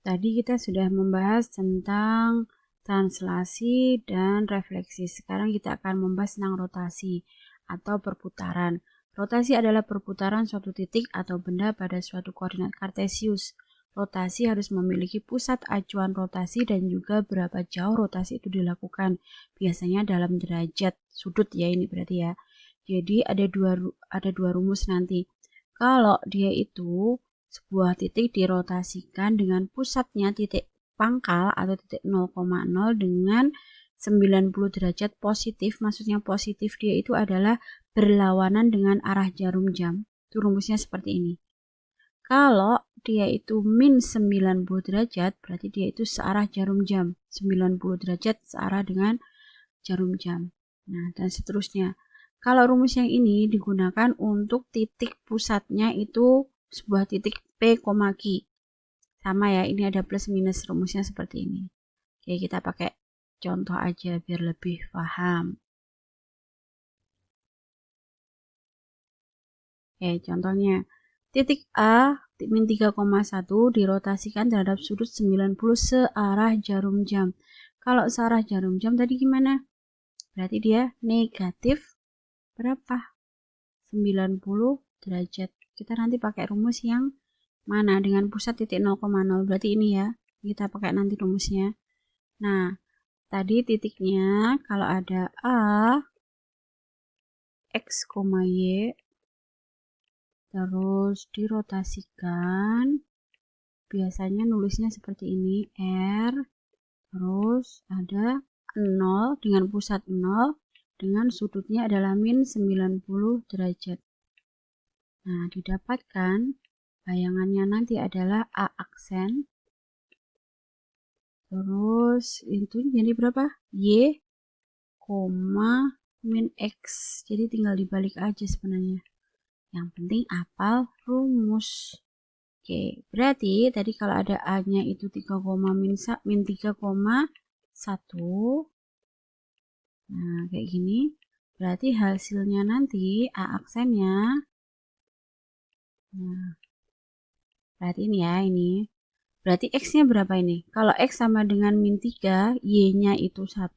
Tadi kita sudah membahas tentang translasi dan refleksi. Sekarang kita akan membahas tentang rotasi atau perputaran. Rotasi adalah perputaran suatu titik atau benda pada suatu koordinat kartesius. Rotasi harus memiliki pusat acuan rotasi dan juga berapa jauh rotasi itu dilakukan. Biasanya dalam derajat sudut ya, ini berarti ya. Jadi ada dua rumus nanti. Kalau dia itu sebuah titik dirotasikan dengan pusatnya titik pangkal atau titik 0,0 dengan 90 derajat positif, maksudnya positif dia itu adalah berlawanan dengan arah jarum jam. Itu rumusnya seperti ini. Kalau dia itu min 90 derajat, berarti dia itu searah jarum jam. 90 derajat searah dengan jarum jam. Nah, dan seterusnya. Kalau rumus yang ini digunakan untuk titik pusatnya itu sebuah titik P, Q. Sama ya, ini ada plus minus, rumusnya seperti ini. Oke, kita pakai contoh aja biar lebih paham. Oke, contohnya. Titik A, min 3,1 dirotasikan terhadap sudut 90 searah jarum jam. Kalau searah jarum jam tadi gimana? Berarti dia negatif berapa? 90 derajat. Kita nanti pakai rumus yang mana? Dengan pusat titik 0,0. Berarti ini ya. Kita pakai nanti rumusnya. Nah, tadi titiknya kalau ada A, X, Y, terus dirotasikan, biasanya nulisnya seperti ini, R, terus ada 0 dengan pusat 0, dengan sudutnya adalah min 90 derajat. Nah, didapatkan bayangannya nanti adalah A aksen, terus itu jadi berapa? Y, min X. Jadi tinggal dibalik aja sebenarnya. Yang penting hafal rumus. Oke, berarti tadi kalau ada A-nya itu 3, min 3,1. Nah, kayak gini. Berarti hasilnya nanti A aksennya. Nah, berarti ini ya, ini. Berarti X-nya berapa ini? Kalau X sama dengan min 3, Y-nya itu 1.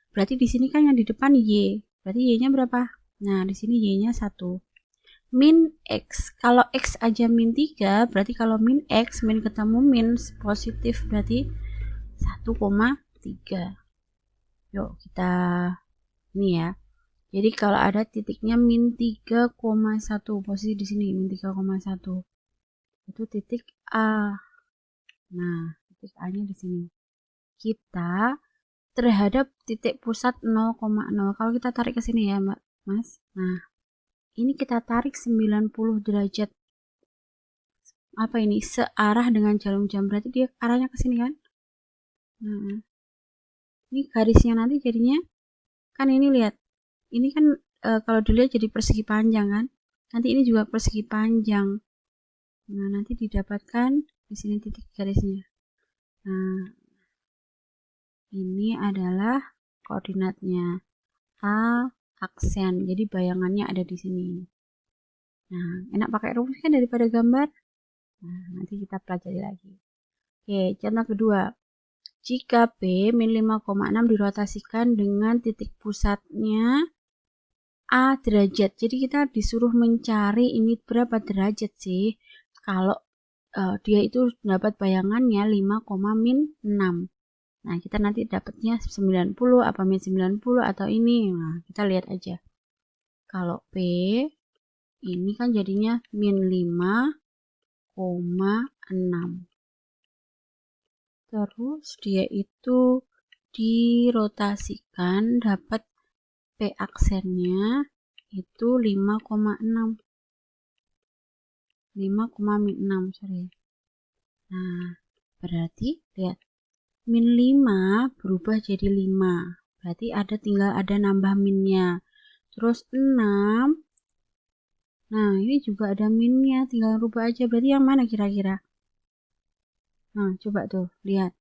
Berarti di sini kan yang di depan Y. Berarti Y-nya berapa? Nah, di sini Y-nya 1. Min X. Kalau X aja min 3, berarti kalau min X, min ketemu min positif, berarti 1,3. Yuk, kita ini ya. Jadi kalau ada titiknya min 3,1, posisi di sini min 3,1. Itu titik A. Nah, titik A-nya di sini. Kita terhadap titik pusat 0,0. Kalau kita tarik ke sini ya, Mbak, Mas. Nah, ini kita tarik 90 derajat. Apa ini? Searah dengan jarum jam. Berarti dia arahnya ke sini kan? Nah, ini garisnya nanti jadinya kan ini lihat. Ini kan kalau dilihat jadi persegi panjang kan? Nanti ini juga persegi panjang. Nah, nanti didapatkan di sini titik garisnya. Nah, ini adalah koordinatnya A aksen. Jadi bayangannya ada di sini. Nah, enak pakai rumus kan daripada gambar. Nah, nanti kita pelajari lagi. Oke, contoh kedua. Jika P min 5,6 dirotasikan dengan titik pusatnya A derajat. Jadi kita disuruh mencari ini berapa derajat sih. Kalau dia itu dapat bayangannya 5,6. Nah, kita nanti dapatnya 90 apa min 90 atau ini. Nah, kita lihat aja. Kalau P ini kan jadinya min 5,6. Terus dia itu dirotasikan dapat P aksennya itu 5,6. 5,6, sorry. Nah, berarti lihat min 5 berubah jadi 5. Berarti tinggal ada nambah minnya. Terus 6. Nah, ini juga ada minnya, tinggal rubah aja. Berarti yang mana kira-kira? Nah, coba tuh, lihat.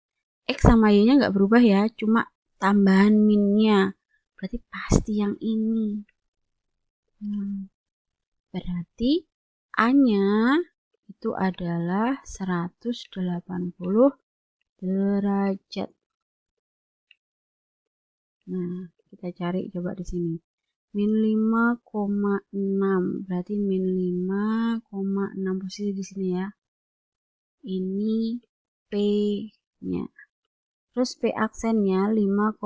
X sama Y-nya nggak berubah ya, cuma tambahan minnya. Berarti pasti yang ini. Berarti A-nya itu adalah 180 derajat. Nah, kita cari coba di sini. Min 5,6 berarti min 5,6 posisi di sini ya. Ini P-nya. Terus P aksennya 5,6.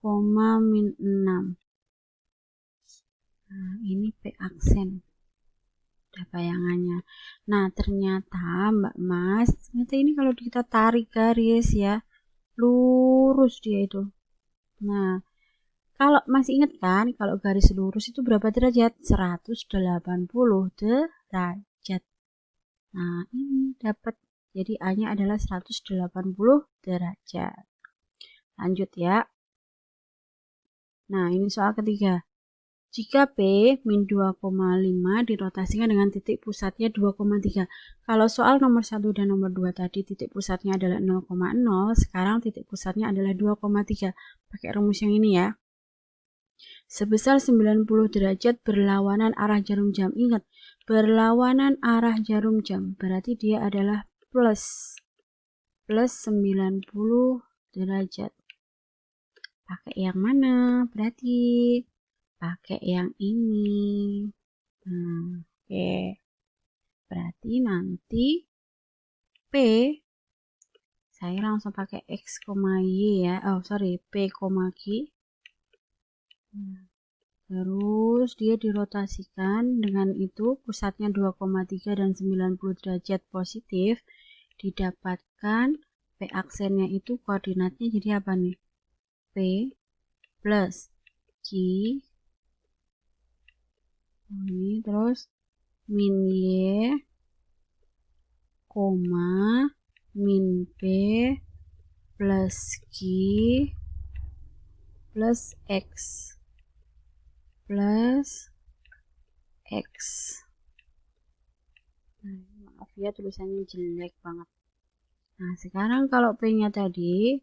5,6. Nah, ini P aksen. Ada bayangannya. Nah, ternyata Mbak Mas, ternyata ini kalau kita tarik garis ya, lurus dia itu. Nah, kalau masih ingat kan, kalau garis lurus itu berapa derajat? 180 derajat. Nah, ini dapat. Jadi A-nya adalah 180 derajat. Lanjut ya. Nah, ini soal ketiga. Jika P min 2,5 dirotasikan dengan titik pusatnya 2,3. Kalau soal nomor 1 dan nomor 2 tadi titik pusatnya adalah 0,0, sekarang titik pusatnya adalah 2,3. Pakai rumus yang ini ya. Sebesar 90 derajat berlawanan arah jarum jam. Ingat, berlawanan arah jarum jam. Berarti dia adalah plus 90 derajat. Pakai yang mana? Berarti pakai yang ini. Nah, oke. Berarti nanti P saya langsung pakai X, Y ya. Oh, sorry, P, Q. Terus dia dirotasikan dengan itu pusatnya 2,3 dan 90 derajat positif. Didapatkan P aksennya itu koordinatnya jadi apa nih? P plus Q ini terus min Y koma min P plus Q plus X plus X. Maaf ya tulisannya jelek banget. Nah, sekarang kalau P-nya tadi,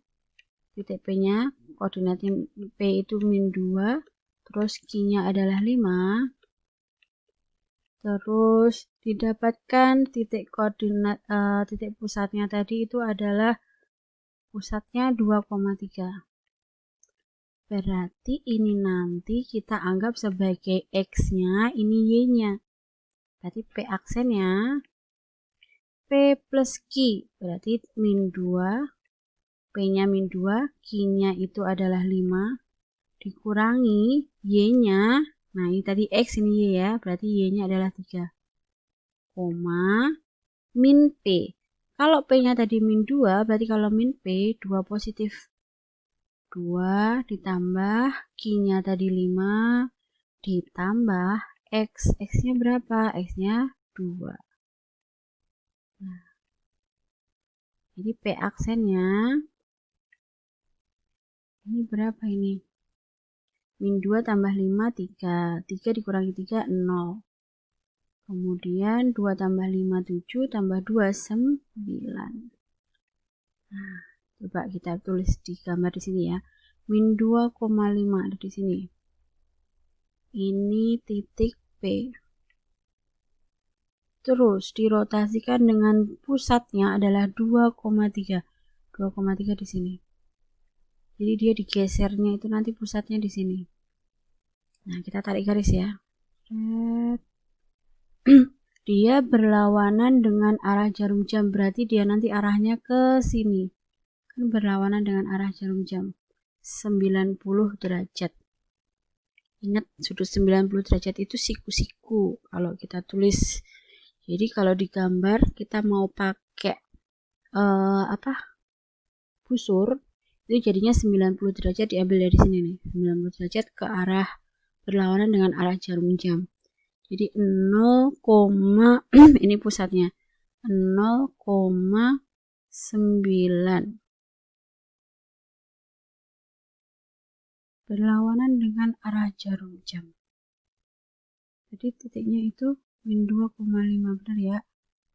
titik P-nya, koordinatnya P itu min 2, terus Q-nya adalah 5, terus didapatkan titik koordinat, titik pusatnya tadi itu adalah pusatnya 2,3. Berarti ini nanti kita anggap sebagai X-nya, ini Y-nya. Berarti P aksennya P plus Q, berarti min 2, P-nya min 2, Q-nya itu adalah 5, dikurangi Y-nya, nah ini tadi X, ini Y ya, berarti Y-nya adalah 3, koma, min P. Kalau P-nya tadi min 2, berarti kalau min P, 2 positif. 2 ditambah, Q-nya tadi 5, ditambah X. X-nya berapa? X-nya 2. Nah, jadi P aksennya ini berapa ini? Min 2 tambah 5, 3. 3 dikurangi 3, 0. Kemudian 2 tambah 5, 7. Tambah 2, 9. Nah, coba kita tulis di gambar di sini ya. Min 2,5 ada di sini. Ini titik P. Terus dirotasikan dengan pusatnya adalah 2,3. 2,3 di sini. Jadi dia digesernya itu nanti pusatnya di sini. Nah, kita tarik garis ya. Dia berlawanan dengan arah jarum jam, berarti dia nanti arahnya ke sini. Kan berlawanan dengan arah jarum jam. 90 derajat. Ingat, sudut 90 derajat itu siku-siku kalau kita tulis. Jadi kalau digambar kita mau pakai busur, itu jadinya 90 derajat diambil dari sini nih. 90 derajat ke arah berlawanan dengan arah jarum jam. Jadi 0, ini pusatnya 0,9 berlawanan dengan arah jarum jam. Jadi titiknya itu min 2,5 benar ya.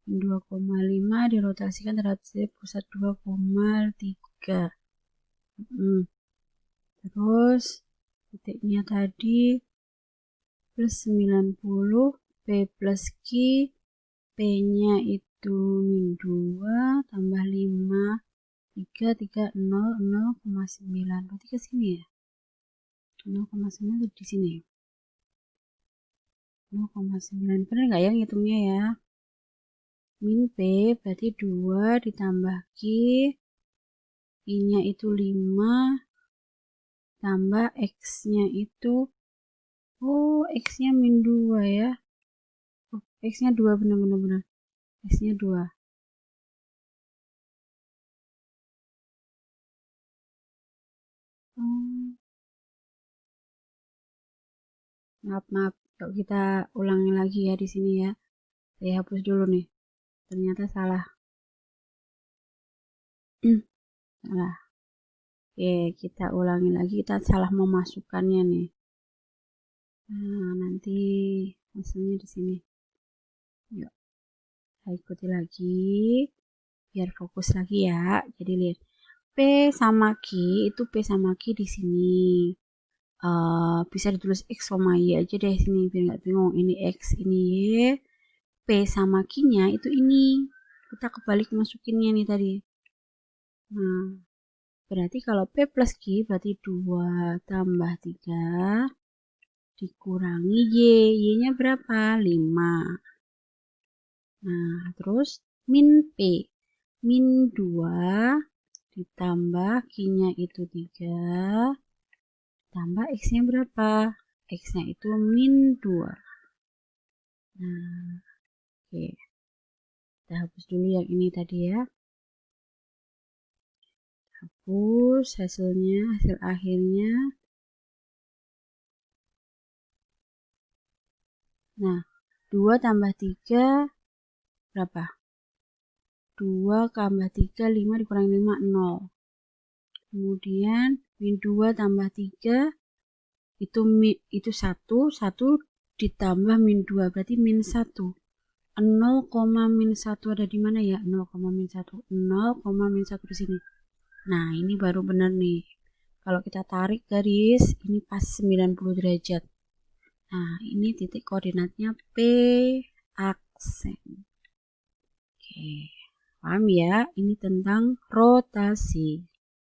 Min 2,5 dirotasikan terhadap titik pusat 2,3. Terus titiknya tadi plus 90, P plus Q, P-nya itu min 2 tambah 5, 3, 0, 0,9. Berarti ke sini ya? 0,9 di sini. 0,9. Benar nggak ya ngitungnya ya? Min P berarti 2 ditambah Q, I-nya itu 5, tambah X-nya itu, oh X-nya min 2 ya. Oh, X-nya 2 benar. X-nya 2. Maaf. Yuk kita ulangi lagi ya di sini ya. Saya hapus dulu nih. Ternyata salah. Salah. Oke, kita ulangi lagi. Kita salah memasukkannya nih. Nah, nanti hasilnya di sini. Yuk, saya ikuti lagi. Biar fokus lagi ya. Jadi lihat. P sama Q itu P sama Q di sini. Bisa ditulis X sama Y aja deh sini biar nggak bingung. Ini X, ini Y. P sama Q-nya itu ini. Kita kebalik masukinnya nih tadi. Nah, berarti kalau P plus Q berarti 2 tambah 3 dikurangi Y. Y-nya berapa? 5. Nah, terus min P. Min 2 ditambah Q-nya itu 3 tambah X-nya berapa? X-nya itu min 2. Nah, oke. Kita hapus dulu yang ini tadi ya. Hapus hasilnya, hasil akhirnya. Nah, 2 tambah 3 berapa? 2 tambah 3, 5 dikurangi 5, 0. Kemudian min 2 tambah 3 itu 1 ditambah min 2 berarti min 1. 0, min 1 ada di mana ya? 0, min 1. 0, min 1 di sini. Nah, ini baru benar nih. Kalau kita tarik garis, ini pas 90 derajat. Nah, ini titik koordinatnya P aksen. Oke, paham ya? Ini tentang rotasi.